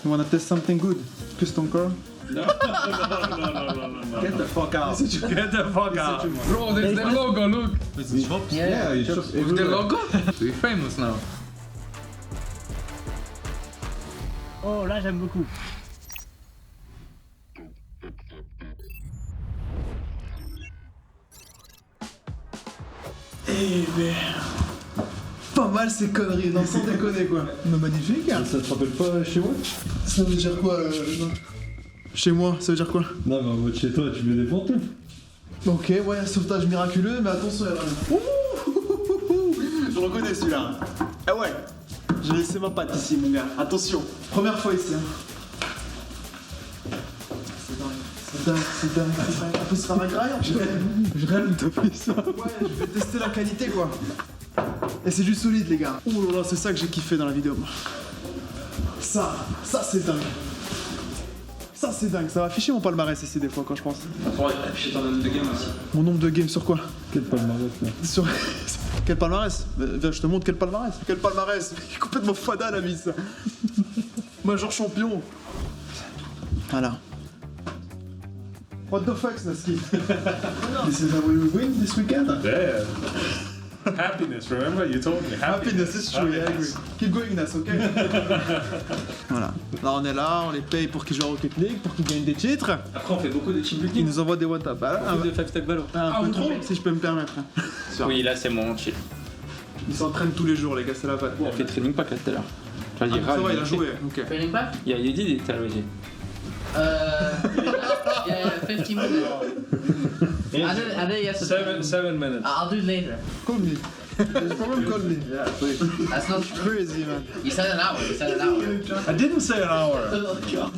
You wanna test something good? Plus ton corps? No. Get the fuck out. Get the fuck out. Bro, there's the logo, look. With the shops? Yeah, you should. With the logo? We're famous now. Oh, là j'aime beaucoup. Eh ben... Pas mal ces conneries, non sans déconner quoi. Mais magnifique hein. Ça te rappelle pas chez moi? Ça veut dire quoi non. Chez moi, ça veut dire quoi? Non, mais en mode chez toi, tu mets des pantoufles. Ok, ouais, sauvetage miraculeux, mais attention, ouh, je reconnais celui-là. Ah ouais, j'ai laissé ma patte ici, mon gars. Attention, première fois ici. Hein. C'est dingue. On peut se faire un graillon. Je rêve de taper ça. Ouais, je vais tester la qualité, quoi. Et c'est du solide, les gars. Ouh là là, c'est ça que j'ai kiffé dans la vidéo. Ça c'est dingue. Ça c'est dingue, ça va afficher mon palmarès ici des fois quand je pense. Ouais, afficher ton nombre de games aussi. Mon nombre de games sur quoi? Quel palmarès là? Sur... Quel palmarès? Viens, je te montre quel palmarès. Quel palmarès? Complètement fada la vie ça. Major champion. Voilà. What the fuck, Snaski? This is how we win this weekend? Yeah. Happiness, remember? You told me. Happiness is true, yeah, I agree. Keep going, Nas, ok? Voilà. Là, on est là, on les paye pour qu'ils jouent à Rocket League, pour qu'ils gagnent des titres. Après, on fait beaucoup de team Ils building. nous envoient des WhatsApp. Beaucoup de 5 stack Valo. Un peu trop, si je peux me permettre. Oui, là, c'est mon chill. Ils s'entraînent tous les jours, les gars, c'est la vague. On a fait training pack là tout à l'heure. Ah, ça va, il a joué, ok. Training back? Yeah, you did it already. Yeah, 15 minutes. I did yesterday. 7 minutes. I'll do it later. Call me. There's a problem, call me. Yeah, please. That's not true. Crazy, man. You said an hour. I didn't say an hour.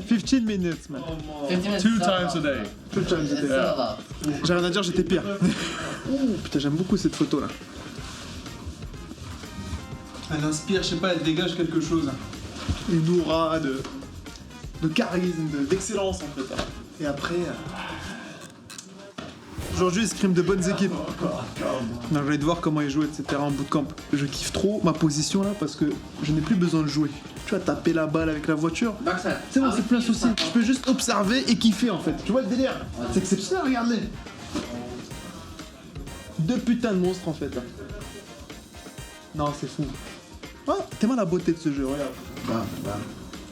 15 minutes, man. 15 minutes. 2 times a day. 2 times a It's day. still a lot. J'ai rien à dire, j'étais pire. Ouh, putain, j'aime beaucoup cette photo là. Elle inspire, je sais pas, elle dégage quelque chose. Une aura de charisme, d'excellence en fait. Et après. Aujourd'hui, ils scriment de bonnes équipes. Non, je vais te voir comment ils jouent, etc. en bootcamp. Je kiffe trop ma position là parce que je n'ai plus besoin de jouer. Tu vois, taper la balle avec la voiture. Backside. C'est bon, c'est plus un souci. Je peux juste observer et kiffer en fait. Tu vois le délire? C'est exceptionnel, regardez. Deux putains de monstres en fait. Là. Non, c'est fou. Oh, tellement la beauté de ce jeu, regarde. Bam, bam.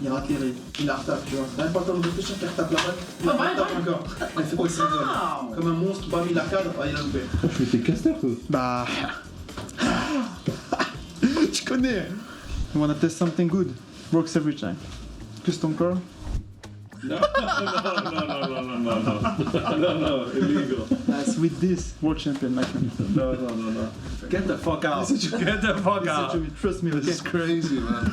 Il atterrit, il la retape, tu vois. Même pas le temps de réfléchir qu'il retape la balle. Il la retape encore. Il fait quoi, comme un monstre, bam, il la cadre, il a loupé. Je fais tes casters quoi. Bah. Tu connais. You wanna test something good? Works every time. Plus ton corps? No, illegal. As with this, world champion, my friend. No. Get the fuck out. Get the fuck out. Trust me, This is okay? crazy, man.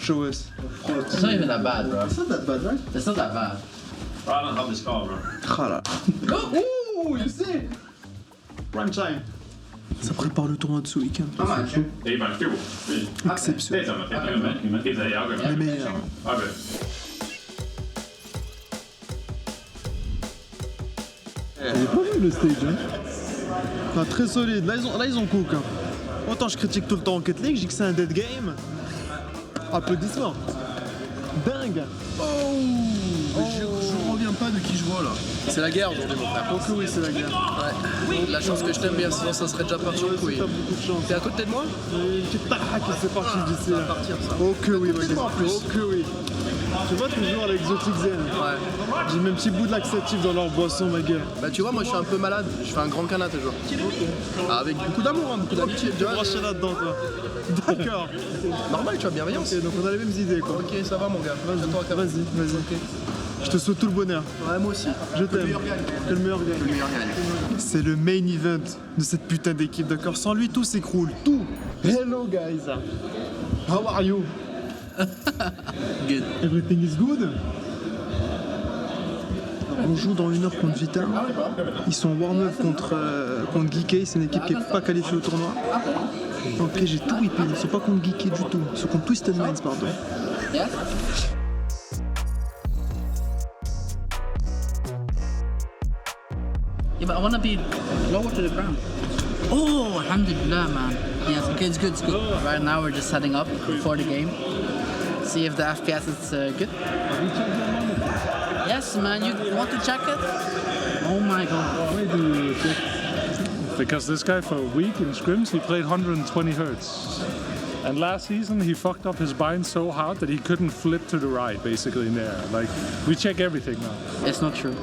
Show us. It's not even that bad, bro. It's not that bad, right? It's not that bad. I don't have this car, bro. Ah là. Ouh, you see? Prime time. Ça prépare le tournoi de ce week-end. How much? Ei vaan kivu. Exceptionnel. Itse jaga. Les meilleurs. Okay. J'ai pas vu le stage, hein. Ah, très solide. Là, ils ont cook. Hein. Autant je critique tout le temps Rocket League, je dis que c'est un dead game. Applaudissements. Dingue. Je reviens pas de qui je vois là. C'est la guerre aujourd'hui mon frère. Oh que oui, c'est la guerre. Ouais. La chance que je t'aime bien, sinon ça serait déjà parti en couille. T'as beaucoup de chance. T'es à côté de moi? Tu tac, c'est parti d'ici Ça va là. partir ça. Oh que oui, Côté de moi, en plus. oh que oui. Tu vois toujours l'exotique zen. Ouais. J'ai même petit bout de laxatif dans leur boisson, ma gueule. Bah tu vois, moi je suis un peu malade. Je fais un grand canat toujours. Ah, avec beaucoup d'amour, hein, beaucoup d'amitié. Tu vois, Branché là-dedans, toi. D'accord. normal, tu vois, bienveillance. Ok, donc on a les mêmes idées, quoi. Ok, ça va mon gars. Vas-y. Je te souhaite tout le bonheur. Ouais, moi aussi. Je t'aime. Que le meilleur gagne. Le meilleur gagne. C'est le main event de cette putain d'équipe, d'accord? Sans lui, tout s'écroule. Tout. Hello, guys. How are you? Good. Everything is good? Alors, on joue dans 1 heure contre Vita. Ils sont en warm-up contre Geeky. C'est une équipe qui n'est pas qualifiée au tournoi. Ok, j'ai tout whippé. Ils sont pas contre Geeky du tout. Ils sont contre Twisted Minds, pardon. Yeah? Yeah, but I wanna be lower to the ground. Oh, alhamdulillah, man. Yes, okay, it's good, it's good. Right now we're just setting up for the game. see if the FPS is good. Yes, man. You want to check it? Oh my god. Why do you check? Because this guy for a week in scrims, he played 120 hertz. And last season, he fucked up his bind so hard that he couldn't flip to the right, basically, in there. Like, we check everything now. It's not true.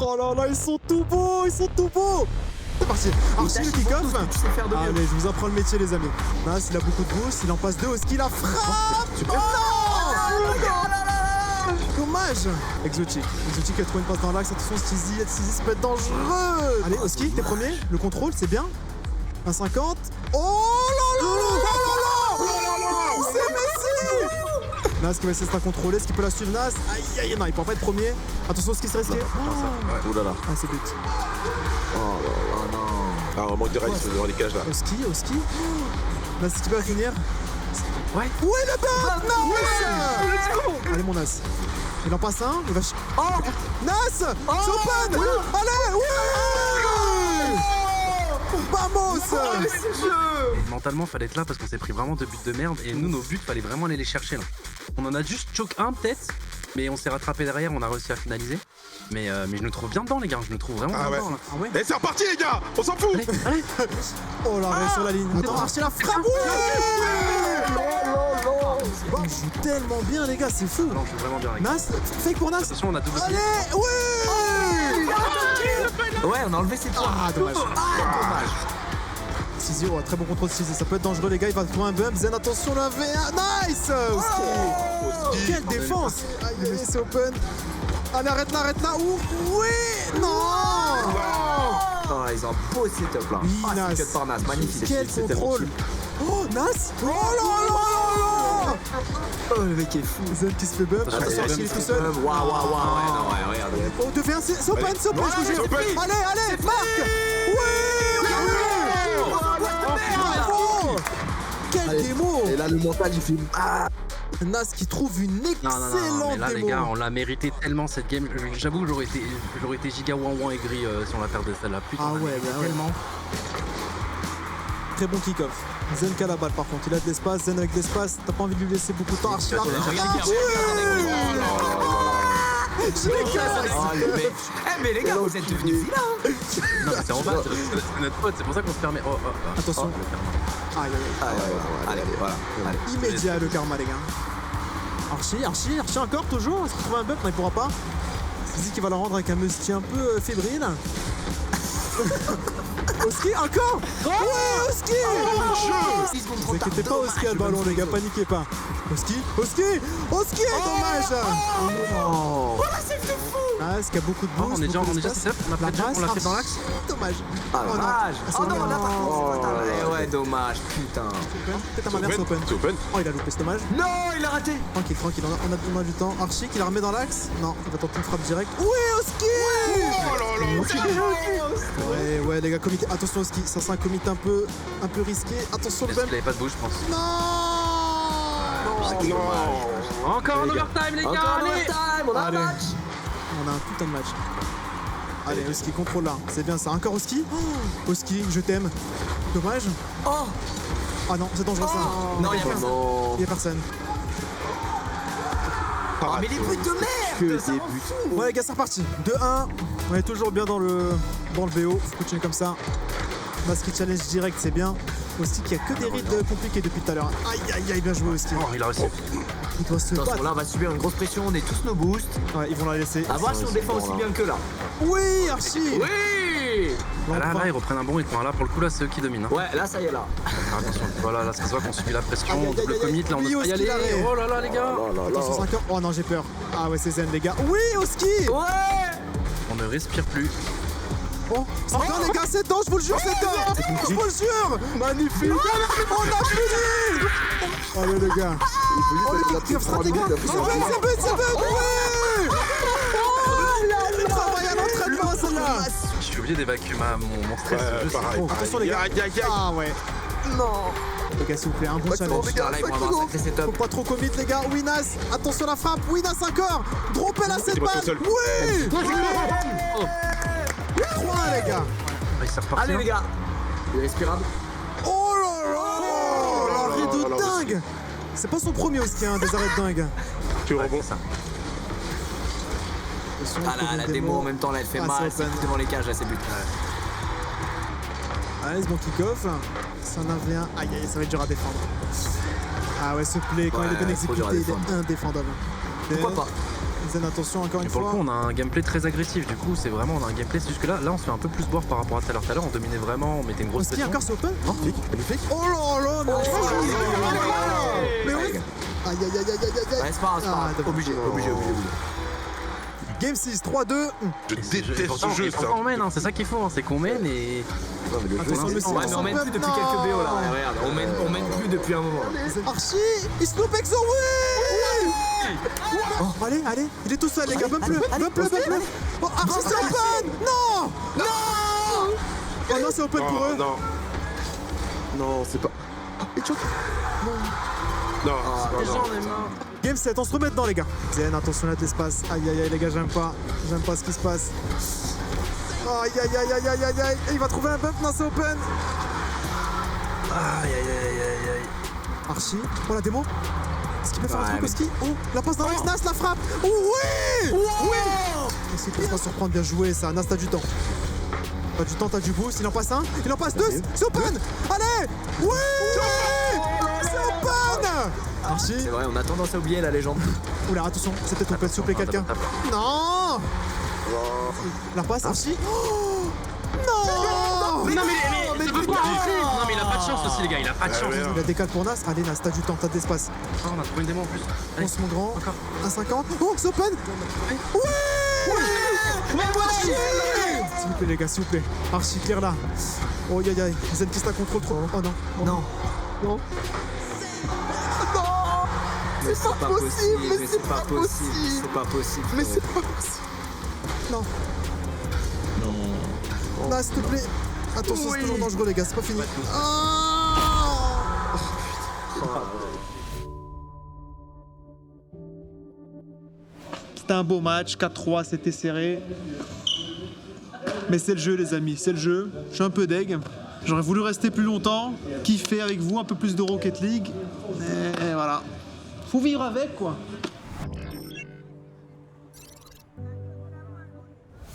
Oh là là, ils sont tout beaux, ils sont tout beaux. C'est parti. Archie le kick-off. Allez, je vous apprends le métier, les amis. Nas, il a beaucoup de boost, il en passe deux. Oski, la frappe. Oh non. Dommage. Exotique a trouvé une passe dans l'axe. Attention, Stizy ça peut être dangereux. Allez, Oski, t'es premier. Le contrôle, c'est bien. 1,50. Oh là là là là. C'est Messi. Nas qui va essayer de la contrôler. Est-ce qu'il peut la suivre, Nas? Aïe aïe, non, il peut pas être premier. Attention, ce qui se risque. Oh là là. Ah, c'est but. Oh non. Ah, on manque de rails devant les cages là. Oski. Nas, si tu vas finir. Ouais, le bas. Non. Allez, mon Nas. Il en passe un. Il va. Oh Nas. C'est open. Allez. Ouais. Vamos. Mentalement, fallait être là parce qu'on s'est pris vraiment 2 buts de merde et nous, nos buts, fallait vraiment aller les chercher là. On en a juste choke un peut-être, mais on s'est rattrapé derrière, on a réussi à finaliser. Mais je nous trouve bien dedans, les gars, je nous trouve vraiment bien dedans là. Ah ouais. Et c'est reparti, les gars. On s'en fout. Allez. Oh là, reste sur la ligne. Attends, Archie la frappe. Il joue tellement bien, les gars, c'est fou. Non, je joue vraiment bien, les gars. Nas, fake pour Nas. Attention, on a double Allez, oui. Ouais, on a enlevé ses points. Ah, dommage. Tizi, oh, très bon contrôle de Tizi, ça peut être dangereux, les gars, il va trouver un bump. Zen, attention, la V1, nice. Quelle défense. Aïe, c'est open. Allez, arrête-la. Oui, non. Oh, ils ont beau setup là. Oui, Ah, Nas. c'est cut par Nas, magnifique. Quel contrôle. Oh, Nas. Oh là. Oh, le mec est fou. Zen qui se fait bump. Attention, Archie, il est tout seul. Waouh, non, regarde. Oh, 2v1, c'est open, je vous jure. Allez, marque. Bravo. Quel démo. Et là, le montage, il filme. Nas qui trouve une excellente Non, mais là, les démo. gars, on l'a mérité tellement cette game. J'avoue que j'aurais été giga ouin aigri si on la perdait celle-là. Putain, Ah on l'a ouais, mérité bah ouais. tellement. Très bon kick-off. Zen qui a la balle par contre, il a de l'espace, Zen avec de l'espace, t'as pas envie de lui laisser beaucoup de temps. Archie la Mais les gars, vous êtes devenus vilains. Non, mais c'est en bas, c'est notre faute, c'est pour ça qu'on se permet. Attention. Aïe. Allez, voilà. Immédiat le karma, les gars. Archie encore toujours. Est-ce qu'il trouve un bump? Non, il pourra pas. Zizi qui va la rendre avec un musty un peu fébrile. Oski, encore. Ouais, Oski. Ne vous inquiétez pas, Oski a le ballon, les gars, paniquez pas. Oski, dommage. Oh la save de fou. Ah, est-ce qu'il y a beaucoup de boost? On est déjà setup, on l'a fait dans l'axe. Dommage. Ah, dommage. Oh non, là par contre. Ouais, dommage, putain. Peut-être un malheur, c'est open. Oh, il a loupé, c'est dommage. Non, il a raté. Tranquille, on a du temps. Archie qui la remet dans l'axe. Non, il va tenter une frappe directe. Oui, Oski. Ouais, les gars, comité. Attention, Oski, ça c'est un comité un peu risqué. Attention, le Il bump. avait pas de bouche, je pense. Non. Encore en overtime, les gars. On a un Allez. match. On a un putain de match. Allez, Oski, contrôle là. C'est bien ça. Encore Oski. Oski, je t'aime. Dommage. Oh. Ah non, c'est dangereux ça. Non, il y a personne. Il y a personne. Oh, mais les buts de merde. Ça rend fou. Ouais, les gars, c'est reparti. 2-1. On est toujours bien dans le VO. Faut continuer comme ça. Masky challenge direct, c'est bien. Oski qui a que des rides compliqués depuis tout à l'heure. Aïe, bien joué Oski. Oh, il a réussi. Il doit se Attention, battre. là, on va subir une grosse pression. On est tous nos boosts. Ouais, ils vont la laisser. À voir si on défend aussi bien que là. Oui, Archie. Oui. Bon, Là, ils reprennent un bon rythme. Là, pour le coup, là, c'est eux qui dominent. Ouais, là, ça y est, là. Attention, voilà, là, ça se voit qu'on subit la pression. Aïe, Double commit, là, on oui, doit y Oski, aller. l'arrêt. Oh là là, les gars. Attention, 5 heures. Oh non, j'ai peur. Ah ouais, c'est zen, les gars. Oui, Oski. Ouais. On ne respire plus. Oh, c'est dedans, les gars, c'est dedans, je vous le jure, c'est dedans. Je vous le jure. Magnifique. On a fini. Allez, les gars. Oh, le kick stratégique. C'est but. Oui. Oh, travail à l'entraînement, celle-là. Je suis obligé d'évacuer mon stress. Je sais. Pareil. Attention, les gars. Ah ouais. Non. Les gars, s'il vous plaît, un bon challenge. Putain, là, ils vont avoir un sacré setup. Faut pas trop commit, les gars. Winas, attention la frappe. Winas encore. Dropper la 7 Dis-moi tout balles. seul. Oui. 3 les gars. Il s'est reparti. Allez, les gars. Il est respirable. Oh dingue. C'est pas son premier au ski, hein, des arrêts de dingue. Tu rebondis ça. Ah là, la démo en même temps, là, elle fait mal. C'est devant les cages, là, c'est but. Allez, ce bon kick-off. Ça en avait un. Aïe, aïe, ça va être dur à défendre. Ah ouais, ce play, quand il est bien exécuté, il est indéfendable. Pourquoi pas? Zen, attention, encore une Pour le fois. coup, on a un gameplay très agressif. Du coup, c'est vraiment, on a un gameplay. C'est juste que là, on se fait un peu plus boire par rapport à tout à l'heure. Tout à l'heure, on dominait vraiment, on mettait une grosse Ski pression. encore, c'est open? Non, Magnifique. Oh là là, mais mais oui. Aïe, aïe, aïe, aïe, aïe, aïe. Ouais, c'est pas grave. Obligé. Game 6, 3-2. Je déteste ce jeu, ça. On mène, hein, c'est ça qu'il faut, hein, c'est qu'on mène et. Attention, le Ouais, mais on mène plus depuis quelques BO là. Ouais, regarde, on mène plus depuis un moment. Archie, il se loupe avec son oui. Oh, allez, il est tout seul, les gars. Bump-le. Oh, Archie, c'est open. Non. Oh non, c'est open pour eux. Non, c'est pas. Et choc. Non, c'est pas grave. Game 7, on se remet dedans, les gars. Zen, attention, là de l'espace. Aïe, aïe, aïe, les gars, j'aime pas ce qui se passe. Aïe, aïe, aïe, aïe, aïe, aïe, aïe. Et il va trouver un bump, non, c'est open. Aïe. Archie, oh la démo. Est-ce qu'il peut faire un truc au ski? Oh, la passe dans l'axe, Nas, la frappe. Oh, oui. Est-ce qu'il peut pas surprendre? Bien joué, ça. Nas, t'as du temps. T'as du boost. Il en passe un, il en passe deux. C'est open. Allez. Oui. C'est open. Archie. C'est vrai, on a tendance à oublier la légende. Oula, attention, c'est peut-être open, s'il vous plaît, quelqu'un. Non. La passe, Archie. Oh non. Mais il a pas de chance aussi, les gars, il a pas de chance. Il a décalé pour Nas. Allez, Nas, t'as du temps, t'as de l'espace. Ah, on a trouvé une démo en plus. Pense mon grand. Encore. 1,50. Oh, c'est open. Oui. S'il vous plaît, les gars, s'il vous plaît. Archie, clair là. Oh, aïe, aïe. Zen qui se contrôle trop. Oh non. Non. Mais c'est pas possible, mais c'est pas possible. C'est pas possible. Mais c'est pas possible. Non. Nas, s'il te plaît. Attention, c'est toujours dangereux, les gars, c'est pas fini. C'était un beau match, 4-3, c'était serré. Mais c'est le jeu, les amis, c'est le jeu. Je suis un peu deg. J'aurais voulu rester plus longtemps, kiffer avec vous, un peu plus de Rocket League. Et voilà. Faut vivre avec, quoi.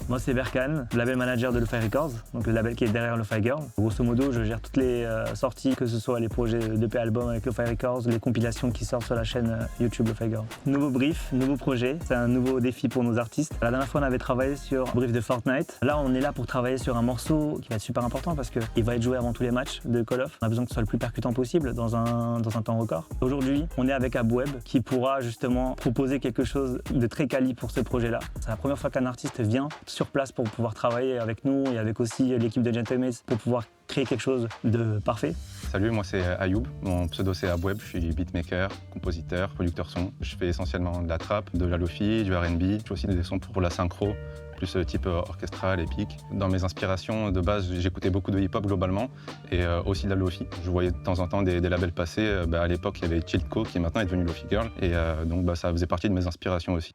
Moi c'est Berkane, label manager de Lo-Fi Records, donc le label qui est derrière Lo-Fi Girl. Grosso modo, je gère toutes les sorties, que ce soit les projets d'EP album avec Lo-Fi Records, les compilations qui sortent sur la chaîne YouTube Lo-Fi Girl. Nouveau brief, nouveau projet, c'est un nouveau défi pour nos artistes. La dernière fois on avait travaillé sur un brief de Fortnite. Là on est là pour travailler sur un morceau qui va être super important parce qu'il va être joué avant tous les matchs de Call of. On a besoin que ce soit le plus percutant possible dans un temps record. Aujourd'hui, on est avec Abweb qui pourra justement proposer quelque chose de très quali pour ce projet-là. C'est la première fois qu'un artiste vient sur place pour pouvoir travailler avec nous et avec aussi l'équipe de Gentlemen pour pouvoir créer quelque chose de parfait. Salut, moi c'est Ayoub, mon pseudo c'est Abweb, je suis beatmaker, compositeur, producteur son. Je fais essentiellement de la trap, de la lofi, du R&B, je fais aussi des sons pour la synchro, plus type orchestral, épique. Dans mes inspirations de base, j'écoutais beaucoup de hip-hop globalement et aussi de la lofi. Je voyais de temps en temps des labels passer, à l'époque il y avait Chilco qui maintenant est devenu Lo-Fi Girl et donc ça faisait partie de mes inspirations aussi.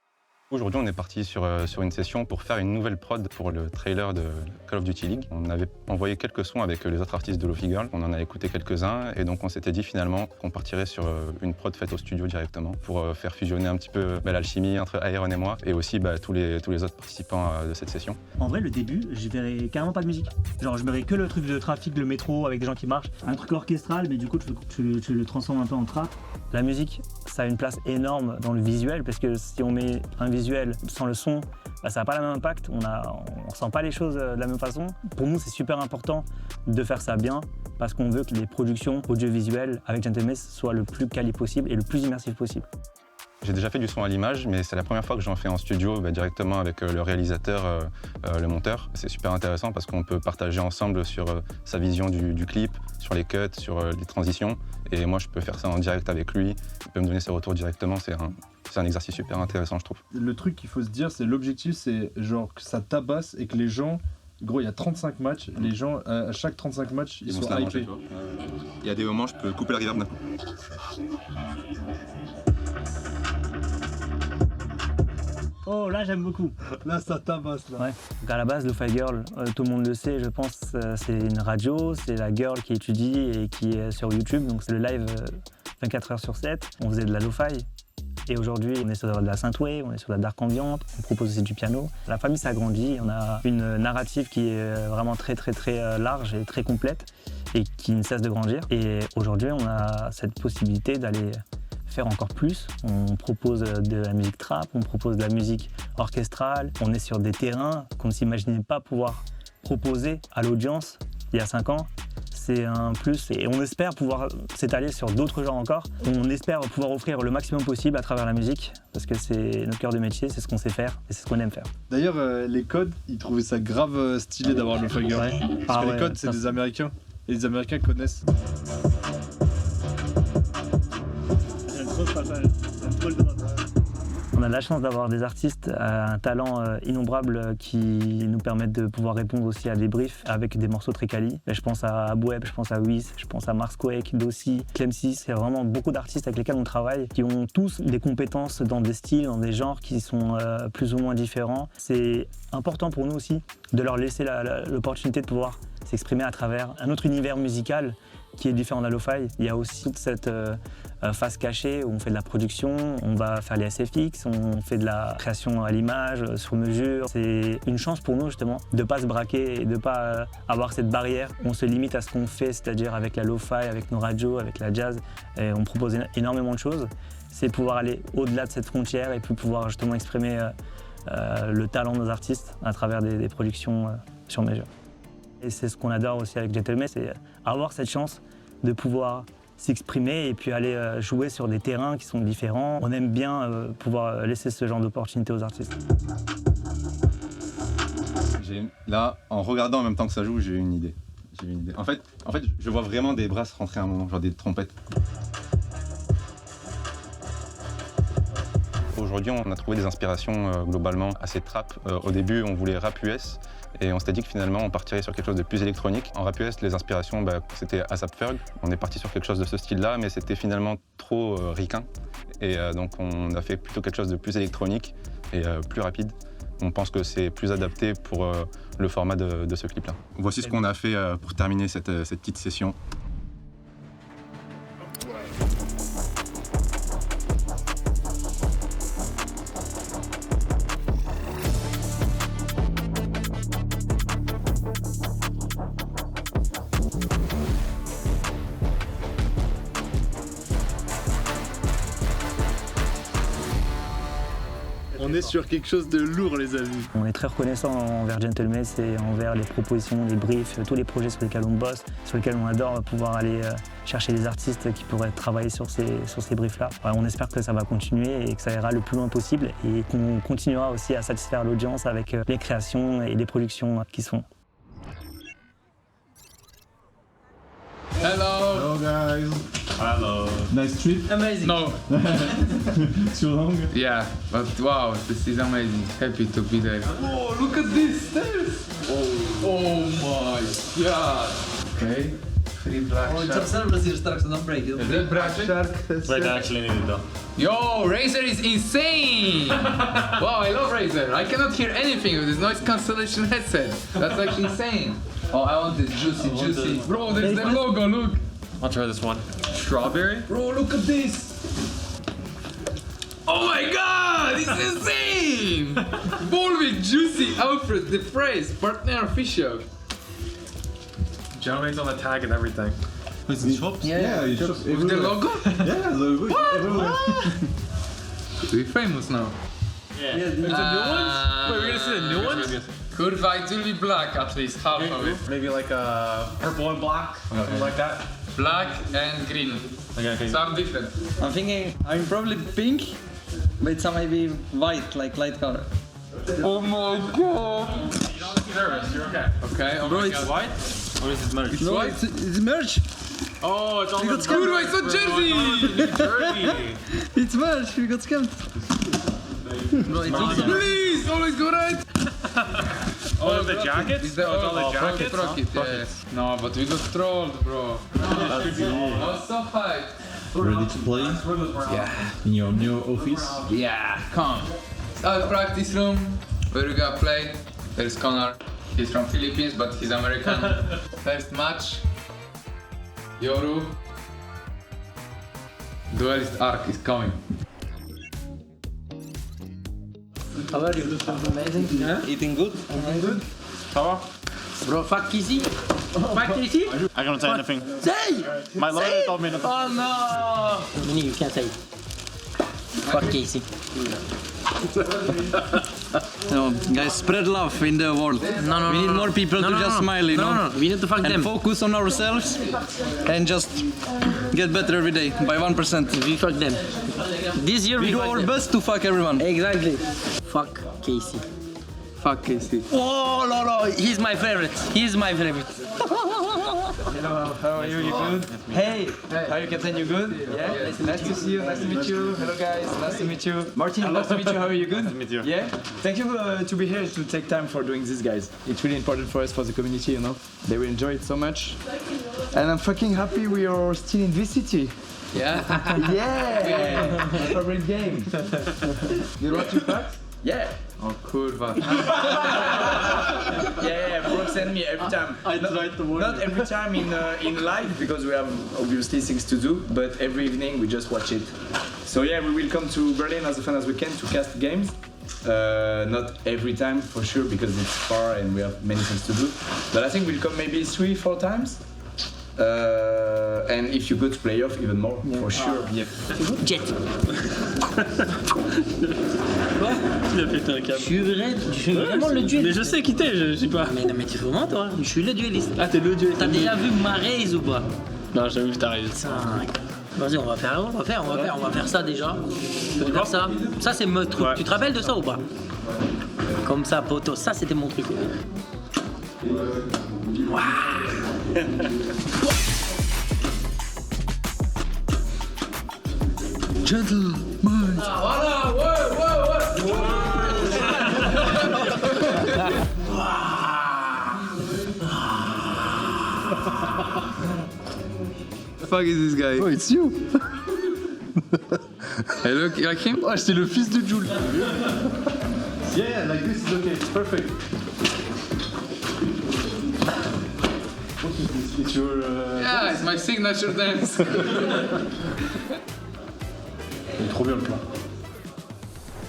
Aujourd'hui, on est parti sur une session pour faire une nouvelle prod pour le trailer de Call of Duty League. On avait envoyé quelques sons avec les autres artistes de Lo-Fi Girl. On en a écouté quelques-uns et donc on s'était dit finalement qu'on partirait sur une prod faite au studio directement pour faire fusionner un petit peu l'alchimie entre Iron et moi et aussi tous les autres participants de cette session. En vrai, le début, je verrais carrément pas de musique. Genre, je verrais que le truc de trafic, le métro avec des gens qui marchent. Un truc orchestral, mais du coup, tu le transformes un peu en trap. La musique, ça a une place énorme dans le visuel parce que si on met un visuel sans le son, ça n'a pas le même impact, on ressent pas les choses de la même façon. Pour nous, c'est super important de faire ça bien parce qu'on veut que les productions audiovisuelles avec Gentlemen soient le plus quali possible et le plus immersif possible. J'ai déjà fait du son à l'image, mais c'est la première fois que j'en fais en studio directement avec le réalisateur, le monteur. C'est super intéressant parce qu'on peut partager ensemble sur sa vision du clip, sur les cuts, sur les transitions. Et moi, je peux faire ça en direct avec lui. Il peut me donner ses retours directement. C'est un exercice super intéressant, je trouve. Le truc qu'il faut se dire, c'est l'objectif, c'est genre que ça tabasse et que les gens... Gros, il y a 35 matchs, les gens, à chaque 35 matchs, ils sont hypés. Il y a des moments, je peux couper la reverb d'un coup. Oh, là j'aime beaucoup. Là ça tabasse là. Ouais. Donc à la base, Lo-Fi Girl, tout le monde le sait, je pense, c'est une radio, c'est la girl qui étudie et qui est sur YouTube. Donc c'est le live 24 heures sur 7. On faisait de la lo-fi. Et aujourd'hui, on est sur de la synthwave, on est sur de la dark ambient, on propose aussi du piano. La famille s'agrandit, on a une narrative qui est vraiment très large et très complète et qui ne cesse de grandir. Et aujourd'hui, on a cette possibilité d'aller faire encore plus. On propose de la musique trap, on propose de la musique orchestrale. On est sur des terrains qu'on ne s'imaginait pas pouvoir proposer à l'audience il y a 5 ans. C'est un plus et on espère pouvoir s'étaler sur d'autres genres encore. On espère pouvoir offrir le maximum possible à travers la musique parce que c'est notre cœur de métier, c'est ce qu'on sait faire et c'est ce qu'on aime faire. D'ailleurs, les codes, ils trouvaient ça grave stylé d'avoir le Lo-Fi Girl. Ouais. Parce que ouais, les codes, c'est ça, des Américains. Et les Américains connaissent. On a de la chance d'avoir des artistes à un talent innombrable qui nous permettent de pouvoir répondre aussi à des briefs avec des morceaux très quali. Je pense à Abweb, je pense à Wiz, je pense à Marsquake, Dossi, Clemsys. C'est vraiment beaucoup d'artistes avec lesquels on travaille qui ont tous des compétences dans des styles, dans des genres qui sont plus ou moins différents. C'est important pour nous aussi de leur laisser l'opportunité de pouvoir s'exprimer à travers un autre univers musical qui est différent de la lo-fi. Il y a aussi toute cette face cachée où on fait de la production, on va faire les SFX, on fait de la création à l'image, sur mesure. C'est une chance pour nous justement de ne pas se braquer et de ne pas avoir cette barrière. On se limite à ce qu'on fait, c'est-à-dire avec la lo-fi, avec nos radios, avec la jazz. Et on propose énormément de choses. C'est pouvoir aller au-delà de cette frontière et puis pouvoir justement exprimer le talent de nos artistes à travers des productions sur mesure. Et c'est ce qu'on adore aussi avec Gentleman, c'est avoir cette chance de pouvoir s'exprimer et puis aller jouer sur des terrains qui sont différents. On aime bien pouvoir laisser ce genre d'opportunité aux artistes. Là, en regardant en même temps que ça joue, j'ai eu une idée. En fait, je vois vraiment des brasses rentrer à un moment, genre des trompettes. Aujourd'hui, on a trouvé des inspirations globalement assez trap. Au début, on voulait rap US. Et on s'était dit que finalement, on partirait sur quelque chose de plus électronique. En rap US, les inspirations, c'était A$AP Ferg. On est parti sur quelque chose de ce style-là, mais c'était finalement trop ricain. Et donc, on a fait plutôt quelque chose de plus électronique et plus rapide. On pense que c'est plus adapté pour le format de ce clip-là. Voici ce qu'on a fait pour terminer cette petite session. On est sur quelque chose de lourd, les amis. On est très reconnaissant envers Gentleman et envers les propositions, les briefs, tous les projets sur lesquels on bosse, sur lesquels on adore pouvoir aller chercher les artistes qui pourraient travailler sur ces briefs-là. On espère que ça va continuer et que ça ira le plus loin possible et qu'on continuera aussi à satisfaire l'audience avec les créations et les productions qui sont. Hello. Hello guys. Hello. Nice trip. Amazing. No. Too long. Yeah, but wow, this is amazing. Happy to be there. Oh, look at these stairs. Oh my god. Okay. 3 black sharks. The black shark. Wait, I actually need it though. Yo, Razer is insane! Wow, I love Razer. I cannot hear anything with this noise cancellation headset. That's actually insane. Oh, I want this juicy. Bro, there's the logo, look. I'll try this one. Strawberry? Bro, look at this. Oh my god, it's insane! Volvic, Juicy, Alfred, The Phrase, partner official. Gentleman's on the tag and everything. With the shops? Yeah, it shops With the logo? Yeah, the logo. What? We're famous now. Yeah. There's a new one? Wait, we're gonna see the new one? Kurva, it will be black at least, half of it. Maybe like a purple and black, something like that. Black and green. Okay. Some different. I'm thinking, I'm probably pink, but some maybe white, like light color. Oh my god! You don't have to be nervous, you're okay. Okay, oh Bro, my it's god. White? Or is it merch? No, it's merch. Oh, it's on the Kurva, it's a jersey! jersey! It's merch. We got scammed. Bro, it's Please, always go right. Oh, the jackets? Is that all the jackets? Rocket, yeah. No, but we got trolled, bro. I'm so hyped. Ready to play? Yeah. In your new office? Yeah, come. Our practice room, where we gonna play. There's Connor. He's from Philippines, but he's American. First match. Yoru. Duelist arc is coming. How are you? Amazing. Yeah? Eating good? Eating good? Ça va? Bro, fuck Casey. Fuck Casey. I can't say anything. Say! My lawyer told me not to. Oh no! Mini, you can't say it. Fuck Casey. No, guys, spread love in the world. No, we need more people to just smile, you know. No, we need to fuck and them. focus on ourselves and just get better every day by 1%. We fuck them. This year we do our best to fuck everyone. Exactly. Fuck Casey. Fuck Casey. Oh no, he's my favorite. He's my favorite. Hello, how are you? You good? Hey, how are you, Captain? You good? Yeah. Nice to see you. Nice to meet you. Hello, guys. Nice to meet you. Martin, nice to meet you. How are you? Good? Nice to meet you. Yeah. Thank you to be here to take time for doing this, guys. It's really important for us, for the community. You know, they will enjoy it so much, and I'm fucking happy we are still in this city. Yeah. Yeah. My favorite game. You watch your packs? Yeah. Oh, kurwa. Yeah, bro, send me every time. I tried to warn. Not every time in live because we have obviously things to do, but every evening we just watch it. So yeah, we will come to Berlin as often as we can to cast games. Not every time for sure because it's far and we have many things to do. But I think we'll come maybe 3-4 times. And if you go to playoff, even more, for sure. Yeah. Jet. Quoi? Il a pété un câble. Je suis vraiment le dueliste. Mais je sais qui t'es, je sais pas. Mais non, mais tu es vraiment toi. Je suis le dueliste. Ah, t'es le dueliste. T'as déjà vu ma raise ou pas? Non, j'ai jamais vu ta raise. Vas-y, on va faire ça déjà. On va faire ça. Ça, c'est mon truc. Ouais. Tu te rappelles de ça ou pas? Comme ça, poto. Ça, c'était mon truc. Waouh. Gentlemen. Ah, voilà, ouais. Fuck is this guy? Oh, it's you. Hey, look like him? Oh, c'est le fils de Jules. Yeah, like this is okay. It's perfect. What is this? It's your. Yeah, it's my signature dance. Il est trop bien le plat.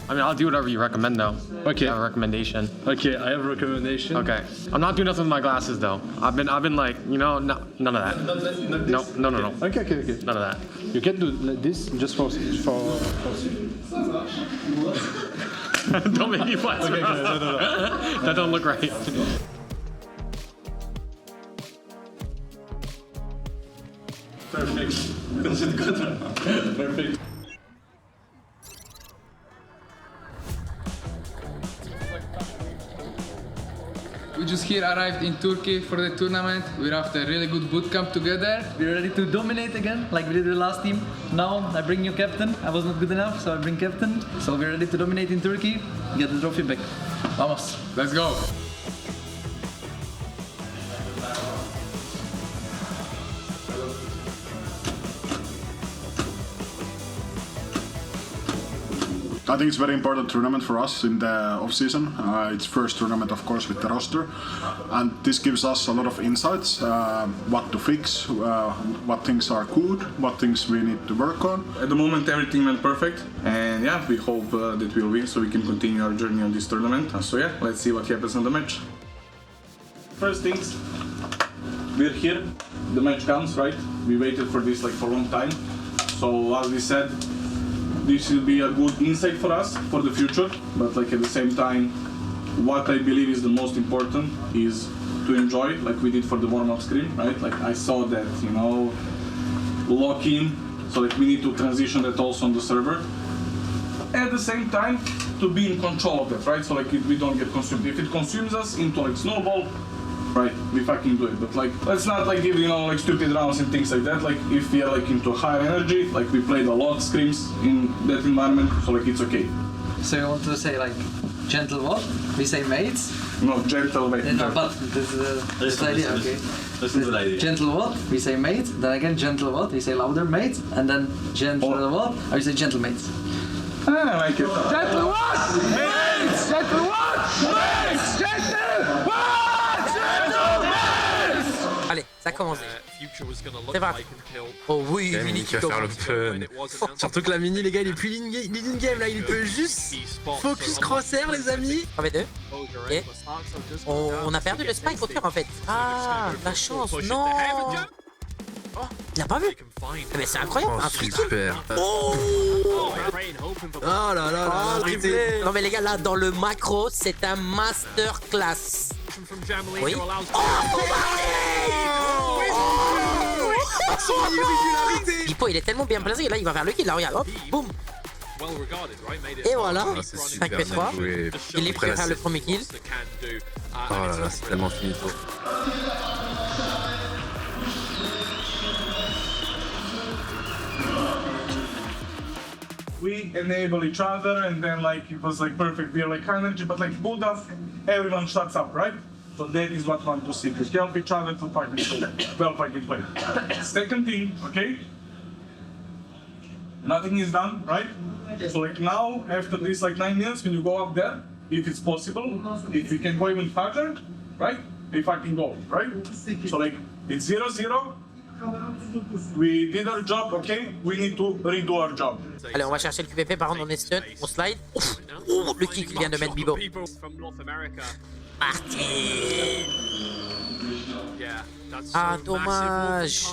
I mean, I'll do whatever you recommend, though. Okay. I have a recommendation. Okay, I have a recommendation. Okay. I'm not doing nothing with my glasses, though. I've been like, you know, no, none of that. No. Okay. None of that. You can do this just for. Don't make me flex. Okay, no. That don't look right. Perfect. Perfect. We just here arrived in Turkey for the tournament. We're after a really good boot camp together. We're ready to dominate again, like we did the last team. Now I bring you captain. I was not good enough, so I bring captain. So we're ready to dominate in Turkey. Get the trophy back. Vamos. Let's go. I think it's a very important tournament for us in the off-season. It's first tournament, of course, with the roster, and this gives us a lot of insights, what to fix, what things are good, what things we need to work on. At the moment, everything went perfect, and yeah, we hope that we'll win so we can continue our journey on this tournament. So yeah, let's see what happens on the match. First things, we're here. The match comes, right? We waited for this like for a long time. So as we said, this will be a good insight for us for the future, but like at the same time, what I believe is the most important is to enjoy, like we did for the warm-up screen, right? Like I saw that, you know, lock in, so like we need to transition that also on the server. At the same time, to be in control of that, right? So like if we don't get consumed. If it consumes us into like snowball, right, we fucking do it. But like, let's not like give, you know, like stupid rounds and things like that. Like if we are like into higher energy, like we played a lot of scrims in that environment, so like it's okay. So you want to say like gentle what? We say mates? No, gentle mate. No, but this is the idea, okay. Listen to the idea. Gentle what? We say mate. Then again gentle what? We say louder mate. And then gentle what? Or you say gentle mates. I like it. Gentle what? Mates! Gentle what? Mates! Gentle what? Gentle mates! Allez. Ça commence. C'est parti. Oh oui, Mini qui va faire le fun. Surtout que la Mini, les gars, il est plus lead game là, il peut juste focus crosshair, les amis. 3v2. Ok. On a perdu le spike au cœur en fait. Ah, la chance, non. Oh, il a pas vu. Mais c'est incroyable, un free kill. Super. Oh là là là, non mais les gars, là dans le macro, c'est un masterclass. Oui. Hippo, il est tellement bien placé, là il va faire le kill, là regarde, hop, boum. Et voilà, 5v3. Il est prêt à faire le premier kill. Oh là là, c'est tellement finito. We enable each other, and then like it was like perfect. We are like high energy, but like Bulldog, everyone shuts up, right? So that is what we want to see. We help each other to fight. Well fighting play. Second thing, okay? Nothing is done, right? So like now, after this like 9 minutes, when you go up there, if it's possible, if we can go even farther, right? We fucking go, right? So like it's 0-0. We did our job, okay? We need to redo our job. Allez, on va chercher le QPP, par contre on est stun, on slide. Oh, le kick vient de mettre Bibo. Martin. Ah, dommage.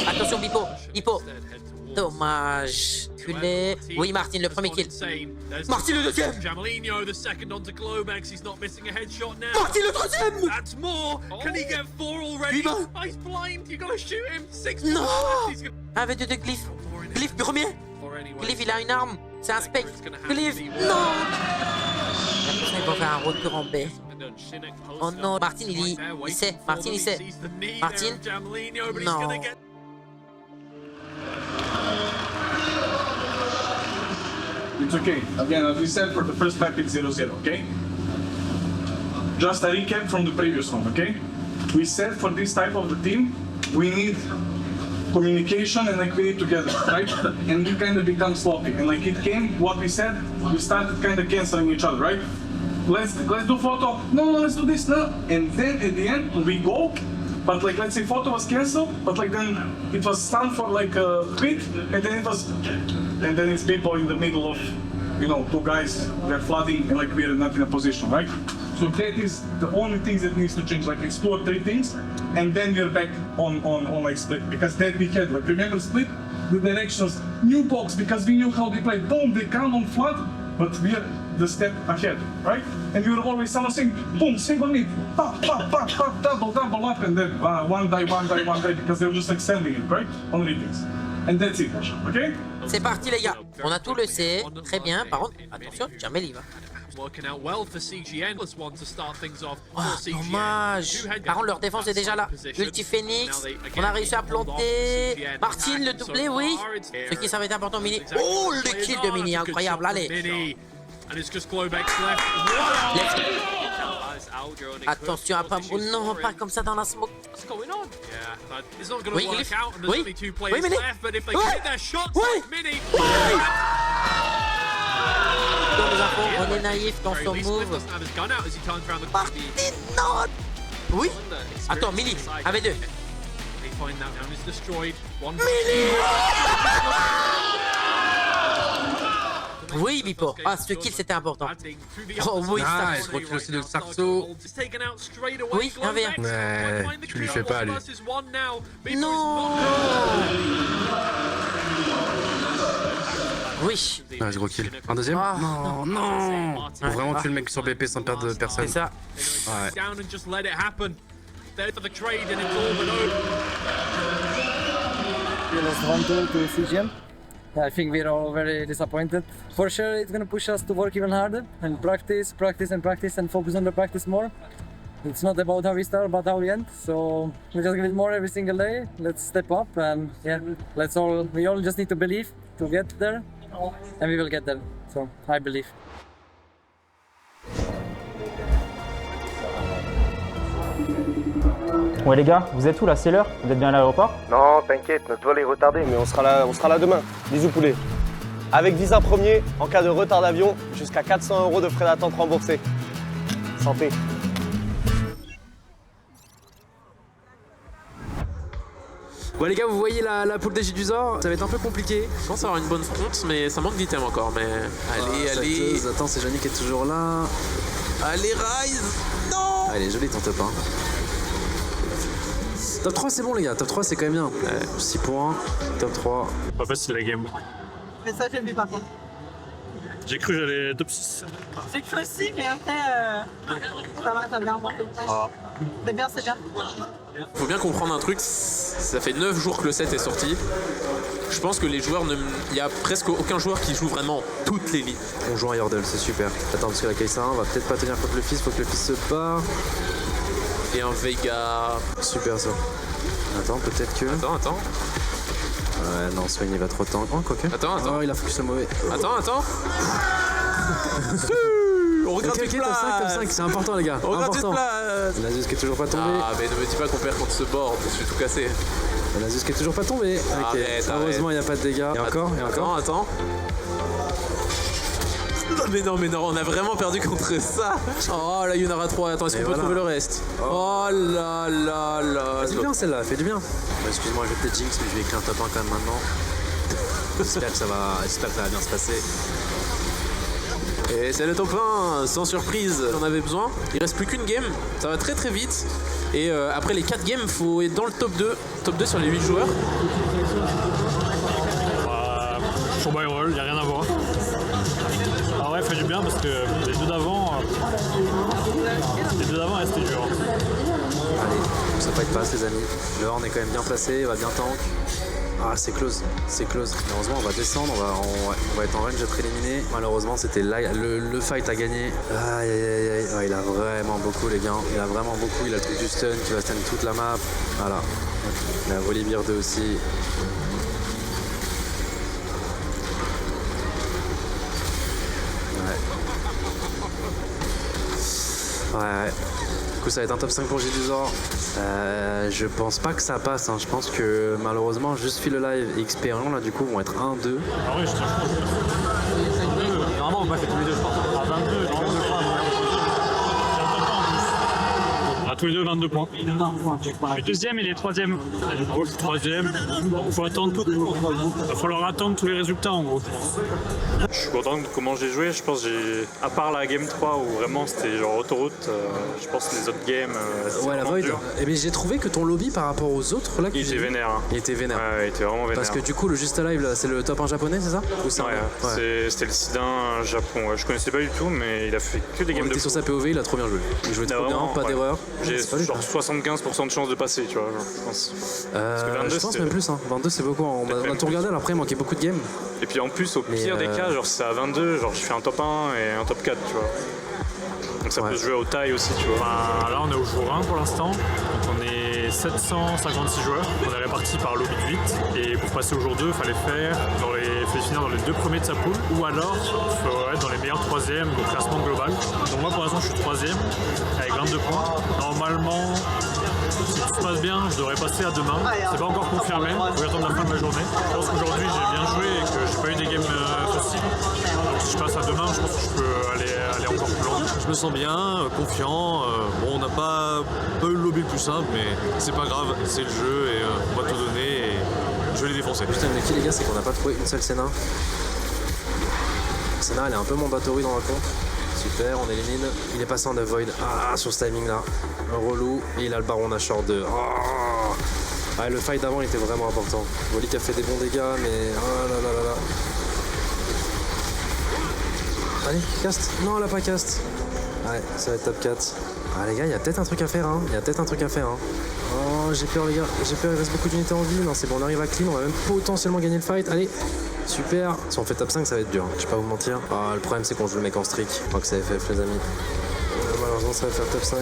Attention, Bibo. Bibo. Dommage. Culé. Oui, Martin, le premier kill. Martin, le deuxième. Martin, le troisième. Non. 1v2 de Glyph. Glyph, premier. Glyph, il a une arme. C'est un spec. Glyph, non. Il va faire un retour en B. Oh non, Martin, il sait. Martin, il sait. Martin, non. It's okay. Again, as we said, for the first map it's 0-0, okay? Just a recap from the previous one, okay? We said for this type of the team, we need communication and like we need together, right? And we kind of become sloppy. And like it came, what we said, we started kind of canceling each other, right? Let's do photo. No, let's do this now. And then at the end, we go. But like, let's say photo was cancelled, but like then it was stunned for like a bit, and then it's people in the middle of, you know, two guys, they're flooding, and like we're not in a position, right? So that is the only things that needs to change, like it's 2 or 3 things, and then we're back on like split, because that we had, like remember split, the directions, new box, because we knew how they play, boom, they come on flood, but we're the step ahead, right? And we were always someone saying, boom, single mid, pop, pop, pop, pop, double up, and then one die, because they were just like sending it, right? On readings. And that's it, okay? C'est parti les gars, on a tout le C, très bien, par contre, attention, Jamel il va. Oh, dommage. Par contre, leur défense est déjà là. Ulti Phoenix, on a réussi à planter. Martin, le doublé, oui. Ce qui, ça va être important, Mini. Oh, le kill de Mini, incroyable, allez. Attention à pas... Non, pas comme ça dans la smoke. Oui, Glyph. Oui, oui, Mini. Oui. On est naïf dans son move. Martin, non. Oui. Attends, Mini, AV2. Mini. Oui, Bipo. Ah, ce kill c'était important. Oh oui, ça. Je recule aussi de Sarso. Oui, 1v1. Ouais, tu lui fais pas, lui. Non. Oui. Ouais, gros kill. Un deuxième? Ah, non. Faut vraiment tuer le mec sur BP sans perdre de personne. C'est ça. Ouais. We lost 1-2 to CGM. I think we're all very disappointed. For sure, it's going to push us to work even harder and practice and focus on the practice more. It's not about how we start, but how we end. So we just give it more every single day. Let's step up and yeah, we all just need to believe to get there, and we will get there. So I believe. Ouais les gars, vous êtes où là? C'est l'heure? Vous êtes bien à l'aéroport? Non, t'inquiète, notre vol est retardé, mais on sera là demain. Bisous poulet. Avec visa premier, en cas de retard d'avion, jusqu'à 400 € de frais d'attente remboursés. Santé. Bon les gars, vous voyez la poule des J-Duzor, ça va être un peu compliqué. Je pense avoir une bonne front, mais ça manque d'items encore. Mais allez. Attends, c'est Johnny qui est toujours là. Allez, Rise. Non. Allez, joli ton top 1. Top 3 c'est bon les gars, top 3 c'est quand même bien. 6 points, top 3. Pas facile la game. Mais ça j'ai vu par contre. J'ai cru que j'allais top 6. J'ai cru aussi, mais après, ça va, ça vient. C'est bien, c'est bien. Faut bien comprendre un truc, ça fait 9 jours que le set est sorti. Je pense que les joueurs, il y a presque aucun joueur qui joue vraiment toutes les lignes. On joue un Yordle, c'est super. Attends, parce que la Kai'Sa 1 va peut-être pas tenir contre le fils, faut que le fils se barre. Et un Veiga. Super ça. Attends, peut-être que. Attends. Ouais, non, Swain il va trop tank. Oh, quoique. Attends. Oh, il a focus le mauvais. Attends. On regarde top 5, c'est important les gars. On regarde important. Nasus qui est toujours pas tombé. Ah, mais ne me dis pas qu'on perd contre ce board, je suis tout cassé. Nasus qui est toujours pas tombé. Ok, heureusement il n'y a pas de dégâts. Et encore. Attends. Non, on a vraiment perdu contre ça. Oh, la Yunara 3, attends, est-ce qu'on peut trouver le reste? Oh là. C'est bien celle-là, elle fait du bien. Excuse-moi, je vais peut-être jinx, mais je vais écrire un top 1 quand même maintenant. J'espère que ça va bien se passer. Et c'est le top 1, sans surprise, on avait besoin. Il reste plus qu'une game, ça va très très vite. Et après les 4 games, il faut être dans le top 2. Top 2 sur les 8 joueurs. Show by roll, y'a rien à voir. Ah ouais, fait du bien parce que les deux d'avant restaient durs. Allez, ça fight passe les amis. Le horn est quand même bien placé, il va bien tank. Ah c'est close. Heureusement on va descendre, on va être en range d'être éliminé. Malheureusement c'était là, le fight a gagné. Aïe. Oh, il a vraiment beaucoup les gars, il a le truc du stun qui va stun toute la map. Voilà. Il a Volibear 2 aussi. Ouais. Du coup ça va être un top 5 pour J-Duzor. Je pense pas que ça passe, hein. Je pense que malheureusement juste Feel Alive et XP1 là du coup vont être 1-2. Ah oui, je normalement on va faire tous les deux je pense. À 22, tu vois, 2 fois. On a tous les deux 22 points. Le deuxième et les troisième. Du coup, le troisième, il faut attendre tout. Il va falloir attendre tous les résultats en gros. Je suis content de comment j'ai joué. Je pense que à part la game 3 où vraiment c'était genre autoroute, je pense que les autres games. Ouais, la Void. Et bien j'ai trouvé que ton lobby par rapport aux autres là. Il était vénère. Il était vénère. Ouais, il était vraiment vénère. Parce que du coup le Just Alive là, c'est le top 1 japonais, c'est ça? Ou c'est c'était le Sidin Japon. Ouais. Je connaissais pas du tout, mais il a fait que des games de. Il était sur sa POV, il a trop bien joué. Il jouait trop bien, pas d'erreur. J'ai genre 75% de chance de passer, tu vois, je pense. Parce que 22, je pense même plus, hein. 22 c'est beaucoup. On a tout regardé, alors après il manquait beaucoup de games. Et puis en plus, au pire des cas, genre c'est à 22, genre je fais un top 1 et un top 4, tu vois. Donc ça peut se jouer aux tailles aussi, tu vois. Là on est au jour 1 pour l'instant, donc on est 756 joueurs, on est répartis par lobby de 8, et pour passer au jour 2, il fallait finir dans les 2 premiers de sa poule, ou alors il faut être dans les meilleurs 3e au classement global. Donc moi pour l'instant je suis 3e, avec 22 points. Normalement, si tout se passe bien, je devrais passer à demain. C'est pas encore confirmé, il faut attendre la fin de la journée. Je pense qu'aujourd'hui j'ai bien joué et que j'ai pas eu des games faciles. Donc si je passe à demain, je pense que je peux aller encore plus loin. Je me sens bien, confiant. Bon, on n'a pas eu le lobby le plus simple, mais c'est pas grave, c'est le jeu et on va tout donner et je vais les défoncer. Putain, mais qui les gars, c'est qu'on n'a pas trouvé une seule Senna. Senna, elle est un peu mandatory dans la compte. Super, on élimine. Il est passé en avoid. Ah, sur ce timing là. Un relou. Et il a le baron Nashor 2. Oh. Ah, le fight d'avant était vraiment important. Volic a fait des bons dégâts, mais. Oh là là là là. Allez, cast. Non, elle a pas cast. Ouais, ça va être top 4. Ah, les gars, il y a peut-être un truc à faire, hein. Oh, j'ai peur, les gars. J'ai peur, il reste beaucoup d'unités en vie. Non, c'est bon, on arrive à clean. On va même potentiellement gagner le fight. Allez. Super. Si on fait top 5, ça va être dur. Je vais pas vous mentir. Ah, le problème, c'est qu'on joue le mec en streak. Je crois que c'est FF, les amis. Malheureusement, ça va faire top 5.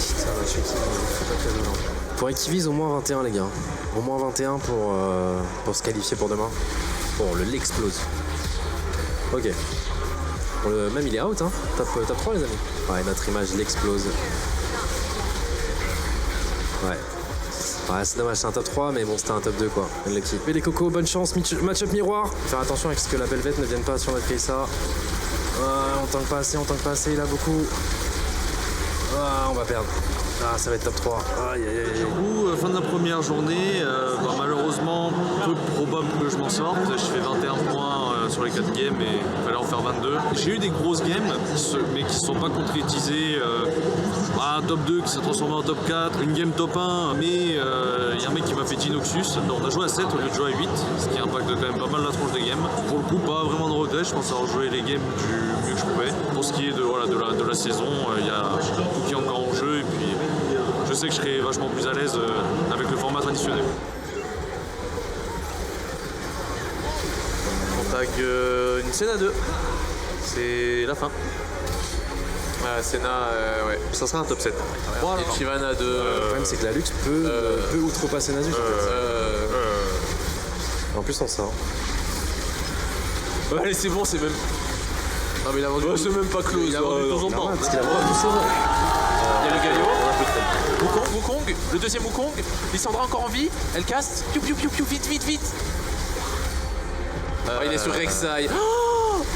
Putain, je suis qui? Faudrait qu'il vise au moins 21, les gars. Au moins 21 pour se qualifier pour demain. Bon, l'explose. Ok. Même il est out, hein. Top 3, les amis. Ouais, notre image l'explose. Ouais. Ouais, c'est dommage, c'est un top 3, mais bon, c'était un top 2, quoi. Lucky. Mais les cocos, bonne chance, match-up miroir. Faire attention avec ce que la Belvette ne vienne pas sur notre Kai'Sa. On tank pas assez, il a beaucoup. Ah, on va perdre. Ah, ça va être top 3. Aïe, aïe, aïe. Du coup, fin de la première journée, malheureusement, peu probable que je m'en sorte. Je fais 21 points sur les 4 games et il fallait en faire 22. J'ai eu des grosses games, mais qui ne sont pas concrétisées. Un top 2 qui s'est transformé en top 4, une game top 1, mais il y a un mec qui m'a fait Dinoxus. On a joué à 7 au lieu de jouer à 8, ce qui impacte quand même pas mal la tronche des games. Pour le coup, pas vraiment de regret, je pense avoir joué les games du mieux que je pouvais. Pour ce qui est de la saison, il y a tout qui est encore en jeu et puis je sais que je serai vachement plus à l'aise avec le format traditionnel. On tag une scène à 2. C'est la fin. Senna, ouais. Ça sera un top 7. Et Chivan à 2. Le problème, c'est que la luxe peut outrepasser Nasus. En plus, on sort. Allez, c'est bon, c'est même. Non, mais il a vendu. C'est même pas close. Il a vendu de temps en temps. Parce qu'il a vendu tout ça. Il y a le Galio. Wukong, le deuxième Wukong. Lissandra encore en vie. Elle caste. Piu, piu, piu, piu, vite, vite, vite. Il est sur Rek'Sai.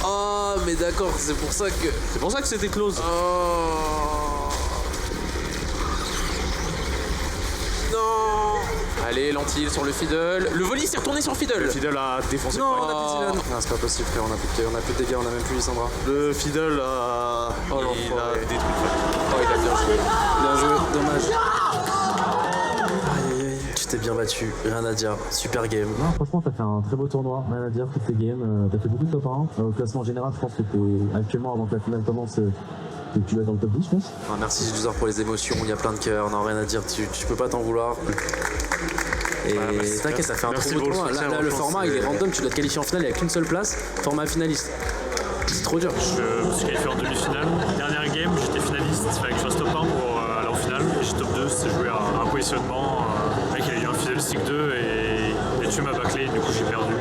Oh, mais d'accord, c'est pour ça que. C'est pour ça que c'était close. Oh. Non. Allez, Lentil sur le Fiddle. Le volley s'est retourné sur le Fiddle. Le Fiddle a défoncé. Non, on a plus Zilan. Non, c'est pas possible, frère, on a plus de dégâts, on a même plus Lissandra. Le Fiddle a. Oh, il a détruit. Oh, il a bien joué. Bien joué, dommage. Aïe aïe aïe, tu t'es bien battu, rien à dire, super game. Non, franchement, t'as fait un très beau tournoi, rien à dire, toutes tes games. T'as fait beaucoup de top 1. Au classement général, je pense que t'es actuellement, avant que la finale commence, tu vas être dans le top 10, je pense. Ah, merci Loser pour les émotions, il y a plein de cœurs, non, rien à dire, tu peux pas t'en vouloir. Et t'inquiète, ça fait un trop beau tournoi. Là, le format, il est random, tu dois te qualifier en finale, il n'y a qu'une seule place, format finaliste. C'est trop dur. Je me suis qualifié en demi-finale. Dernière game, j'étais finaliste, il fallait que je fasse top 1 pour aller en finale. Et j'ai top 2, c'est joué à un positionnement. Le mec, il a eu un Fiddle Stick 2 et tu m'as bâclé, du coup j'ai perdu.